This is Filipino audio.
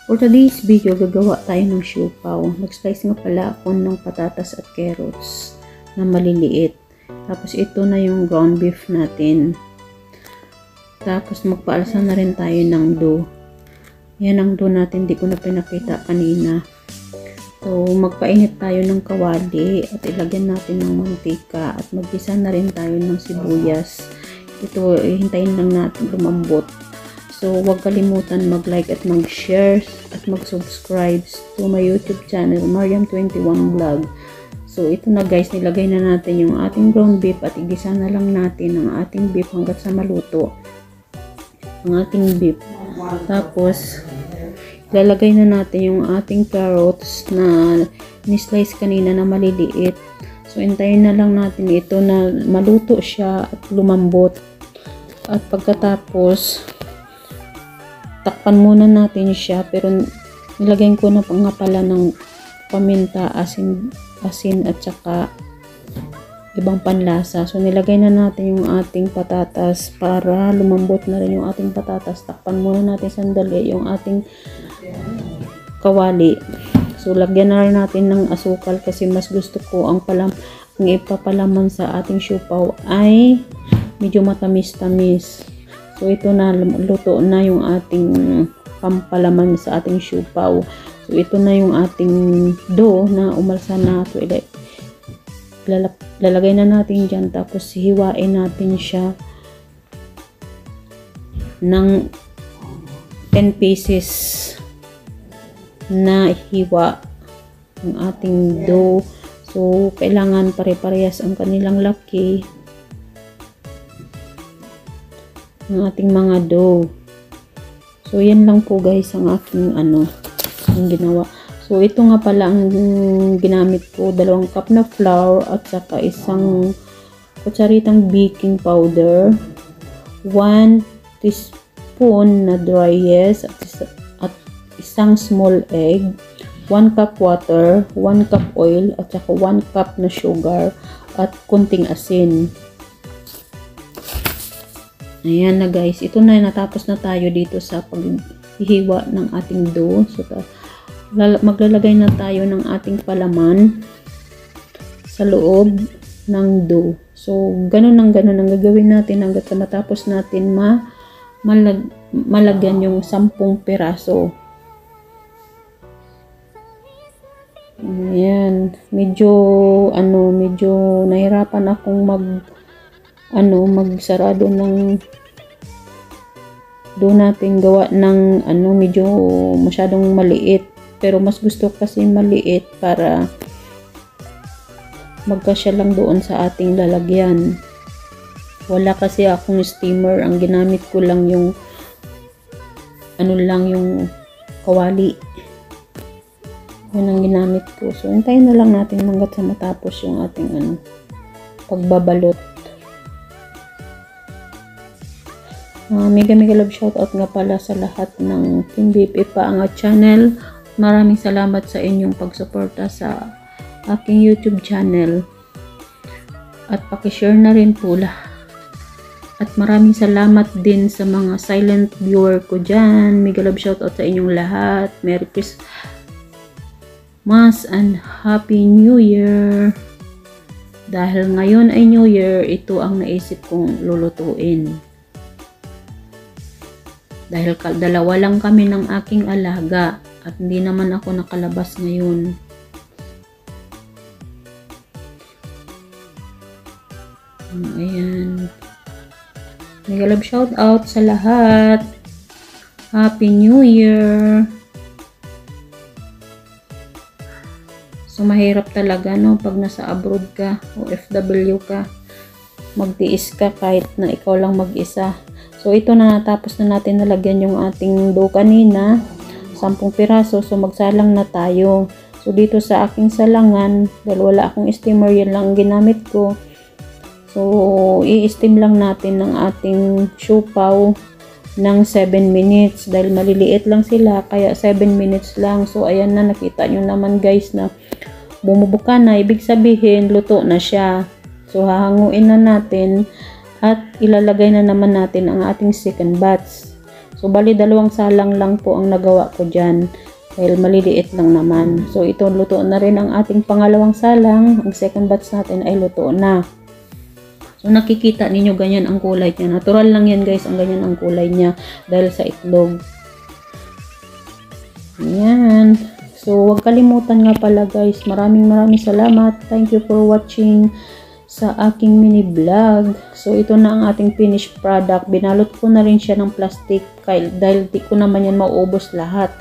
For today's video, gagawa tayo ng siopaw. Nag-slice nga pala ako ng patatas at carrots na maliliit. Tapos ito na yung ground beef natin. Tapos magpaalsa na rin tayo ng dough. Yan ang dough natin, di ko na pinakita kanina. So magpainit tayo ng kawali at ilagyan natin ng mantika at magisa na rin tayo ng sibuyas. Ito, hintayin lang natin lumambot. So, huwag kalimutan mag-like at mag-share at mag-subscribe to my YouTube channel, Mariam21 Vlog. So, ito na guys, nilagay na natin yung ating ground beef at igisa na lang natin ang ating beef hanggat sa maluto. Ang ating beef. Tapos, lalagay na natin yung ating carrots na ni-slice kanina na maliliit. So, hintayin na lang natin ito na maluto siya at lumambot. At pagkatapos, takpan muna natin siya, pero nilagay ko na nga pala ng paminta, asin at saka ibang panlasa. So nilagay na natin yung ating patatas para lumambot na rin yung ating patatas. Takpan muna natin sandali yung ating kawali. So lagyan na rin natin ng asukal kasi mas gusto ko ang ipapalaman sa ating siopaw ay medyo matamis-tamis. So, ito na, luto na yung ating pampalaman sa ating siopaw. So, ito na yung ating dough na umalsa na. So, lalagay na natin dyan. Tapos, hiwain natin siya ng 10 pieces na hiwa ng ating dough. So, kailangan pare-parehas ang kanilang laki ng ating mga dough. So, yan lang po guys ang aking ang ginawa. So, ito nga pala ang ginamit ko. 2 cup na flour at saka isang kutsaritang baking powder, 1 teaspoon na dry yeast at isang small egg, 1 cup water, 1 cup oil at saka 1 cup na sugar at kunting asin. Ayan na guys, ito na, natapos na tayo dito sa paghihiwa ng ating dough. So, maglalagay na tayo ng ating palaman sa loob ng dough. So, ganun ang gagawin natin hanggat sa matapos natin malagyan yung 10 piraso. Ayan, medyo nahirapan akong magsarado ng doon natin gawa ng medyo masyadong maliit, pero mas gusto kasi maliit para magkasya lang doon sa ating lalagyan. Wala kasi akong steamer, ang ginamit ko lang yung yung kawali. Yan ang ginamit ko. So hintayin na lang natin hanggat sa matapos yung ating pagbabalot. Mega love shoutout nga pala sa lahat ng Team BP Paangat channel. Maraming salamat sa inyong pagsuporta sa aking YouTube channel. At pakishare na rin po At maraming salamat din sa mga silent viewer ko dyan. Mega love shoutout sa inyong lahat. Merry Christmas and Happy New Year. Dahil ngayon ay New Year, ito ang naisip kong lulutuin. Dahil dalawa lang kami ng aking alaga at hindi naman ako nakalabas ngayon. Ayan. Mega love shout out sa lahat. Happy New Year. So mahirap talaga pag nasa abroad ka o OFW ka. Magtiis ka kahit na ikaw lang mag-isa. So, ito na, natapos na natin nalagyan yung ating dough kanina. 10 piraso. So, magsalang na tayo. So, dito sa aking salangan, dahil wala akong steamer, yan lang ang ginamit ko. So, i-steam lang natin ng ating siopaw ng 7 minutes. Dahil maliliit lang sila, kaya 7 minutes lang. So, ayan na, nakita nyo naman guys na bumubuka na. Ibig sabihin, luto na siya. So, hahanguin na natin at ilalagay na naman natin ang ating second batch. So, bali 2 salang lang po ang nagawa ko dyan. Dahil maliliit lang naman. So, ito luto na rin ang ating pangalawang salang. Ang second batch natin ay luto na. So, nakikita ninyo ganyan ang kulay niya. Natural lang yan guys, ang ganyan ang kulay niya. Dahil sa itlog. Ayan. So, huwag kalimutan nga pala guys. Maraming salamat. Thank you for watching sa aking mini vlog. So, ito na ang ating finished product. Binalot ko na rin siya ng plastic dahil di ko naman yan mauubos lahat.